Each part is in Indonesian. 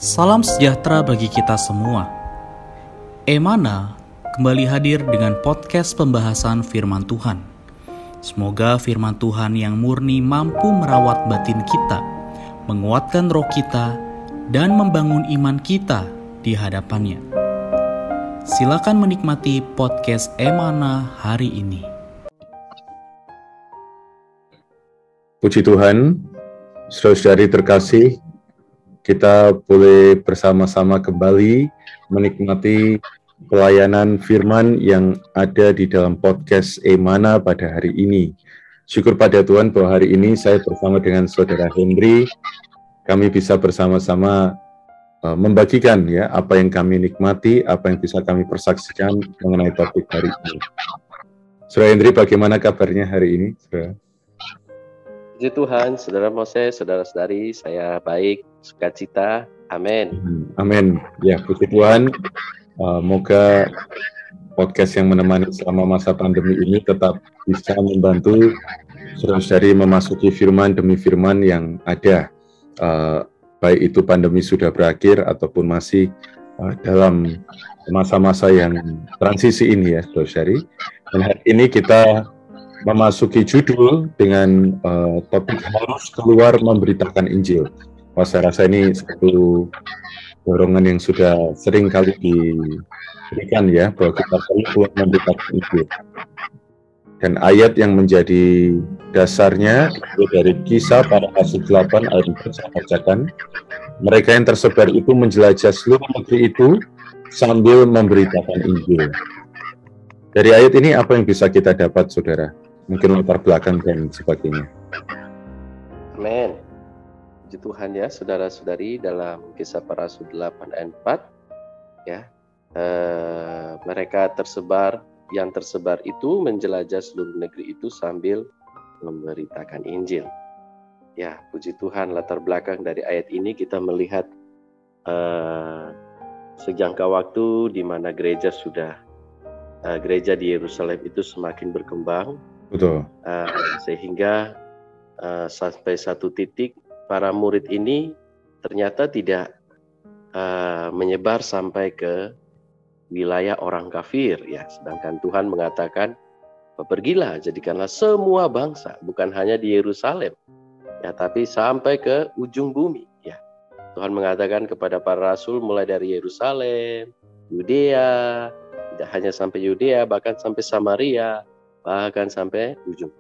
Salam sejahtera bagi kita semua. Emana kembali hadir dengan podcast pembahasan firman Tuhan. Semoga firman Tuhan yang murni mampu merawat batin kita, menguatkan roh kita, dan membangun iman kita di hadapannya. Silakan menikmati podcast Emana hari ini. Puji Tuhan, saudara-saudari terkasih, kita boleh bersama-sama kembali menikmati pelayanan firman yang ada di dalam podcast Emana pada hari ini. Syukur pada Tuhan bahwa hari ini saya bersama dengan Saudara Henry, kami bisa bersama-sama membagikan ya apa yang kami nikmati, apa yang bisa kami persaksikan mengenai topik hari ini. Saudara Henry, bagaimana kabarnya hari ini, saudara? Puji Tuhan, Saudara Moses, saudara-saudari, saya baik, sukacita, amin. Amin. Ya, puji Tuhan. Moga podcast yang menemani selama masa pandemi ini tetap bisa membantu saudara-saudari memasuki firman demi firman yang ada. Baik itu pandemi sudah berakhir ataupun masih dalam masa-masa yang transisi ini ya, saudara-saudari. Dan hari ini kita memasuki judul dengan topik harus keluar memberitakan Injil. Wah, saya rasa ini satu dorongan yang sudah sering kali diberikan ya, bahwa kita perlu keluar memberitakan Injil. Dan ayat yang menjadi dasarnya itu dari Kisah para Rasul 8 ayat 4 saya bacakan. Mereka yang tersebar itu menjelajah seluruh negeri itu sambil memberitakan Injil. Dari ayat ini apa yang bisa kita dapat, saudara? Mungkin latar belakang dan sebagainya. Amin. Puji Tuhan ya, saudara-saudari, dalam Kisah para Rasul 8 ayat 4 ya, mereka yang tersebar itu menjelajah seluruh negeri itu sambil memberitakan Injil. Ya, puji Tuhan, latar belakang dari ayat ini kita melihat sejangka waktu di mana gereja di Yerusalem itu semakin berkembang. Betul. Sehingga sampai satu titik para murid ini ternyata tidak menyebar sampai ke wilayah orang kafir ya, sedangkan Tuhan mengatakan pergilah, jadikanlah semua bangsa, bukan hanya di Yerusalem ya, tapi sampai ke ujung bumi ya. Tuhan mengatakan kepada para rasul mulai dari Yerusalem, Yudea, tidak hanya sampai Yudea, bahkan sampai Samaria, bahkan sampai ujung.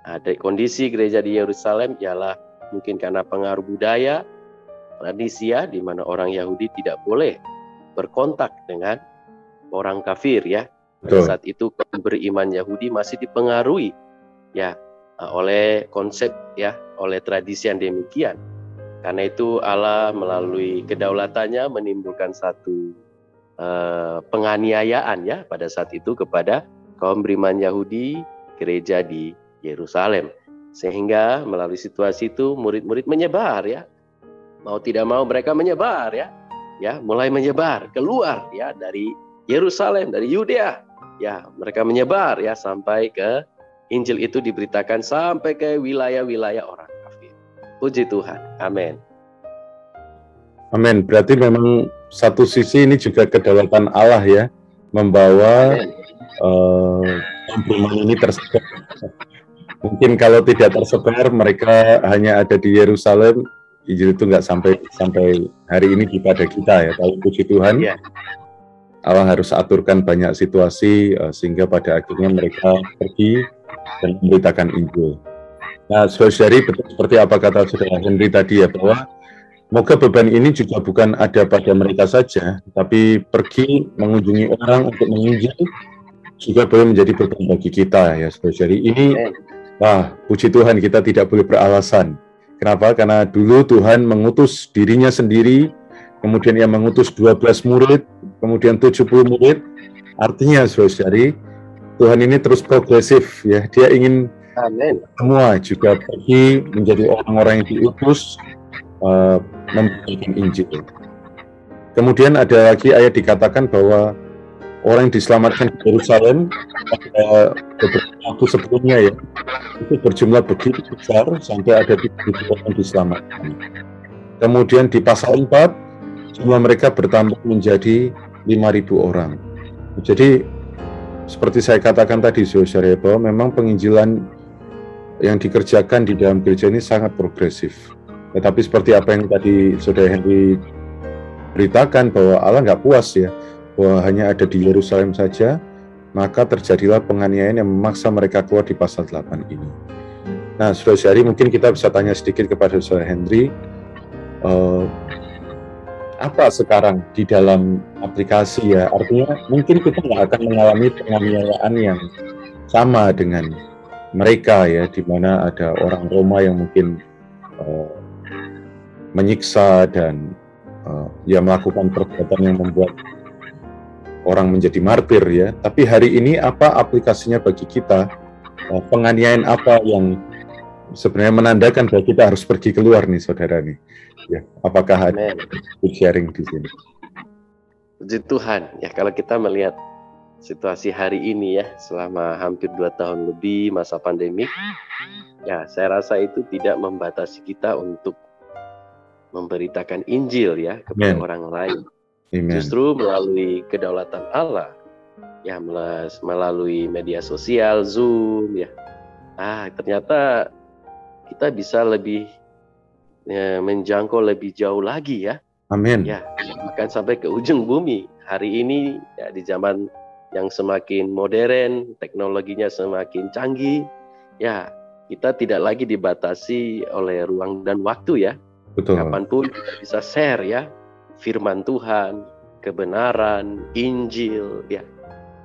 Ada kondisi gereja di Yerusalem ialah mungkin karena pengaruh budaya, tradisi ya, di mana orang Yahudi tidak boleh berkontak dengan orang kafir ya. Pada saat itu beriman Yahudi masih dipengaruhi ya oleh konsep ya, oleh tradisi yang demikian. Karena itu Allah melalui kedaulatannya menimbulkan satu penganiayaan ya pada saat itu kepada kaum beriman Yahudi, gereja di Yerusalem. Sehingga melalui situasi itu murid-murid menyebar ya. Mau tidak mau mereka menyebar ya. Ya, mulai menyebar keluar ya dari Yerusalem, dari Yudea. Ya, mereka menyebar ya sampai ke Injil itu diberitakan sampai ke wilayah-wilayah orang kafir. Puji Tuhan. Amin. Amin. Berarti memang satu sisi ini juga kedaulatan Allah ya, membawa beriman ini tersebar. Mungkin kalau tidak tersebar, mereka hanya ada di Yerusalem, Injil itu nggak sampai hari ini pada kita ya. Tapi puji Tuhan, Allah harus aturkan banyak situasi sehingga pada akhirnya mereka pergi dan memberitakan Injil. Nah, saudari, betul seperti apa kata saudara Henry tadi ya, bahwa moga beban ini juga bukan ada pada mereka saja, tapi pergi mengunjungi orang untuk menginjil juga boleh menjadi beban bagi kita ya, saudari. Ini puji Tuhan, kita tidak boleh beralasan. Kenapa? Karena dulu Tuhan mengutus dirinya sendiri, kemudian Ia mengutus 12 murid, kemudian 70 murid. Artinya, saudari, Tuhan ini terus progresif ya. Dia ingin semua juga pergi menjadi orang-orang yang diutus memberikan Injil. Kemudian ada lagi ayat dikatakan bahwa orang yang diselamatkan di Yerusalem beberapa waktu sebelumnya ya, itu berjumlah begitu besar sampai ada 3.000 orang diselamatkan. Kemudian di pasal 4 jumlah mereka bertambah menjadi 5.000 orang. Jadi seperti saya katakan tadi, saudara, bahwa memang penginjilan yang dikerjakan di dalam gereja ini sangat progresif. Tetapi seperti apa yang tadi saudara Henry beritakan, bahwa Allah nggak puas ya, bahwa hanya ada di Yerusalem saja, maka terjadilah penganiayaan yang memaksa mereka keluar di pasal 8 ini. Nah, saudara-saudari, mungkin kita bisa tanya sedikit kepada saudara Henry, apa sekarang di dalam aplikasi ya, artinya mungkin kita nggak akan mengalami penganiayaan yang sama dengan mereka ya, di mana ada orang Roma yang mungkin menyiksa dan ya melakukan perbuatan yang membuat orang menjadi martir ya. Tapi hari ini apa aplikasinya bagi kita? Penganiayaan apa yang sebenarnya menandakan bahwa kita harus pergi keluar nih, saudara nih? Ya, apakah ada sharing di sini? Puji Tuhan, ya kalau kita melihat situasi hari ini ya, selama hampir 2 tahun lebih masa pandemi, ya saya rasa itu tidak membatasi kita untuk memberitakan Injil ya kepada orang lain. Amen. Justru melalui kedaulatan Allah, ya melalui media sosial, Zoom ya. Ternyata kita bisa lebih menjangkau lebih jauh lagi ya. Amin. Ya, bahkan sampai ke ujung bumi. Hari ini ya, di zaman yang semakin modern, teknologinya semakin canggih, ya kita tidak lagi dibatasi oleh ruang dan waktu ya. Betul. Kapanpun kita bisa share ya firman Tuhan, kebenaran, Injil ya.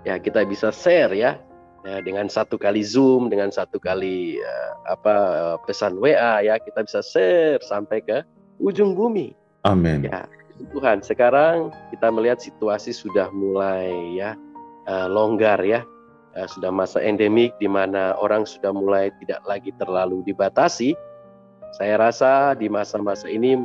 Ya kita bisa share ya. Ya, dengan 1 kali Zoom, dengan 1 kali pesan WA ya, kita bisa share sampai ke ujung bumi. Amin. Ya, Tuhan, sekarang kita melihat situasi sudah mulai ya longgar ya. Sudah masa endemik di mana orang sudah mulai tidak lagi terlalu dibatasi. Saya rasa di masa-masa ini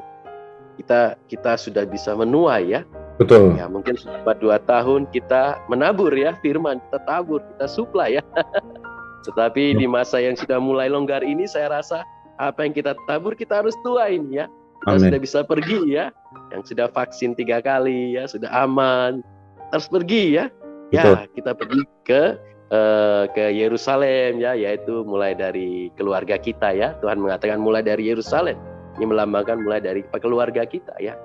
kita sudah bisa menuai ya. Betul. Ya, mungkin selama 2 tahun kita menabur ya firman, kita tabur, kita suplai ya. Tetapi di masa yang sudah mulai longgar ini, saya rasa apa yang kita tabur kita harus tuain ya. Kita sudah bisa pergi ya, yang sudah vaksin 3 kali ya, sudah aman, harus pergi ya. Betul. Ya, kita pergi ke Yerusalem ya, yaitu mulai dari keluarga kita ya. Tuhan mengatakan mulai dari Yerusalem. Ini melambangkan mulai dari keluarga kita ya.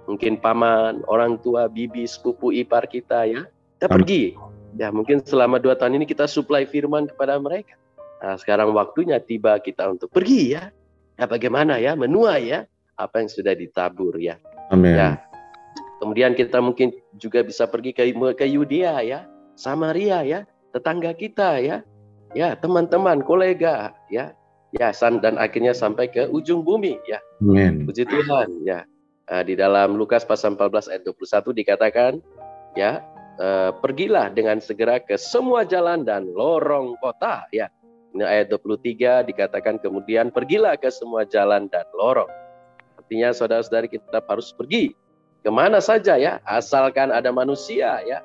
Mungkin paman, orang tua, bibi, sepupu, ipar kita ya. Kita pergi. Ya, mungkin selama 2 tahun ini kita suplai firman kepada mereka. Nah, sekarang waktunya tiba kita untuk pergi ya. Ya, bagaimana ya menuai ya apa yang sudah ditabur ya. Amin. Ya. Kemudian kita mungkin juga bisa pergi ke Yudea ya, Samaria ya, tetangga kita ya. Ya, teman-teman, kolega ya. Ya, dan akhirnya sampai ke ujung bumi ya. Amin. Puji Tuhan ya. Di dalam Lukas pasal 14 ayat 21 dikatakan ya, pergilah dengan segera ke semua jalan dan lorong kota ya. Ini ayat 23 dikatakan kemudian pergilah ke semua jalan dan lorong. Artinya saudara-saudari kita harus pergi kemana saja ya, asalkan ada manusia ya,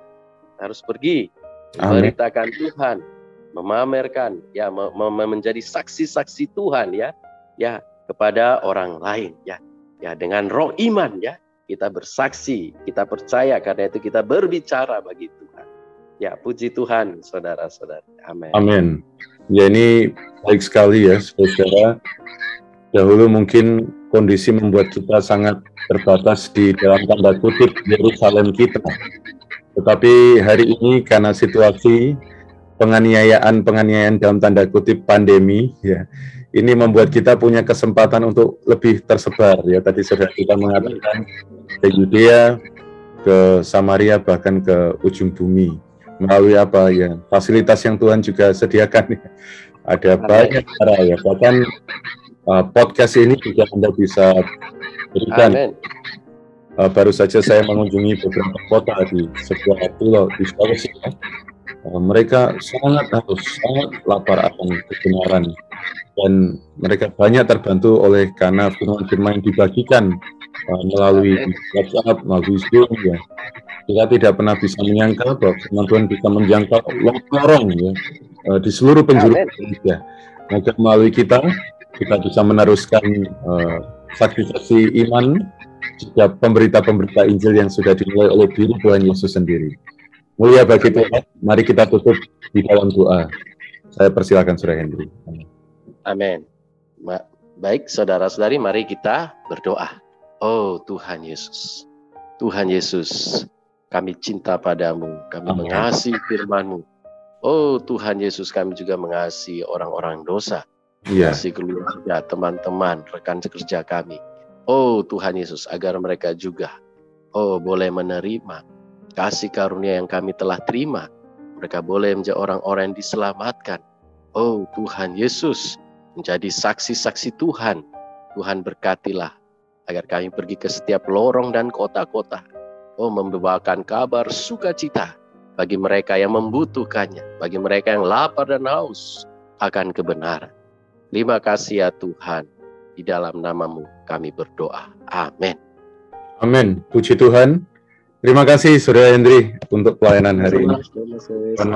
harus pergi memberitakan Tuhan, memamerkan ya, menjadi saksi-saksi Tuhan ya, ya kepada orang lain ya. Ya, dengan roh iman ya, kita bersaksi, kita percaya, karena itu kita berbicara bagi Tuhan. Ya, puji Tuhan, saudara-saudara. Amin. Amin. Ya, ini baik sekali ya, saudara. Dahulu mungkin kondisi membuat kita sangat terbatas di dalam tanda kutip Yerusalem kita. Tetapi hari ini karena situasi penganiayaan dalam tanda kutip pandemi ya, ini membuat kita punya kesempatan untuk lebih tersebar ya. Tadi saudara kita mengatakan ke Yudea, ke Samaria, bahkan ke ujung bumi. Melalui apa ya, fasilitas yang Tuhan juga sediakan ya. Ada banyak cara ya, bahkan podcast ini juga Anda bisa berikan. Baru saja saya mengunjungi beberapa kota di sebuah pulau di Sulawesi ya. Mereka sangat lapar akan kebenaran, dan mereka banyak terbantu oleh karena firman-firman yang dibagikan melalui WhatsApp, melalui Zoom ya. Kita tidak pernah bisa menyangka bahwa firman Tuhan bisa menjangkau lorong ya, di seluruh penjuru Indonesia. Maka melalui kita bisa meneruskan saksi-saksi iman, juga pemberita-pemberita Injil yang sudah dimulai oleh diri Tuhan Yesus sendiri. Mulia bagi Tuhan, mari kita tutup di dalam doa. Saya persilakan Saudara Hendri. Amin. Baik, saudara-saudari, mari kita berdoa. Oh Tuhan Yesus, Tuhan Yesus, kami cinta padamu, kami mengasihi firman-Mu. Oh Tuhan Yesus, kami juga mengasihi orang-orang dosa, mengasihi keluarga, teman-teman, rekan sekerja kami. Oh Tuhan Yesus, agar mereka juga boleh menerima kasih karunia yang kami telah terima. Mereka boleh menjadi orang-orang yang diselamatkan. Oh Tuhan Yesus, menjadi saksi-saksi Tuhan. Tuhan berkatilah agar kami pergi ke setiap lorong dan kota-kota. Membawakan kabar sukacita bagi mereka yang membutuhkannya, bagi mereka yang lapar dan haus akan kebenaran. Terima kasih ya Tuhan. Di dalam nama-Mu kami berdoa. Amin. Amin. Puji Tuhan. Terima kasih Saudara Hendri untuk pelayanan hari ini. Tuhan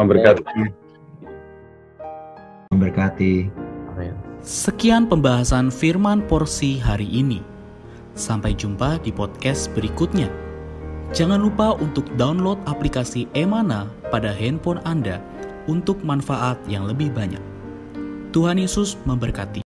memberkati. Sekian pembahasan firman porsi hari ini. Sampai jumpa di podcast berikutnya. Jangan lupa untuk download aplikasi Emana pada handphone Anda untuk manfaat yang lebih banyak. Tuhan Yesus memberkati.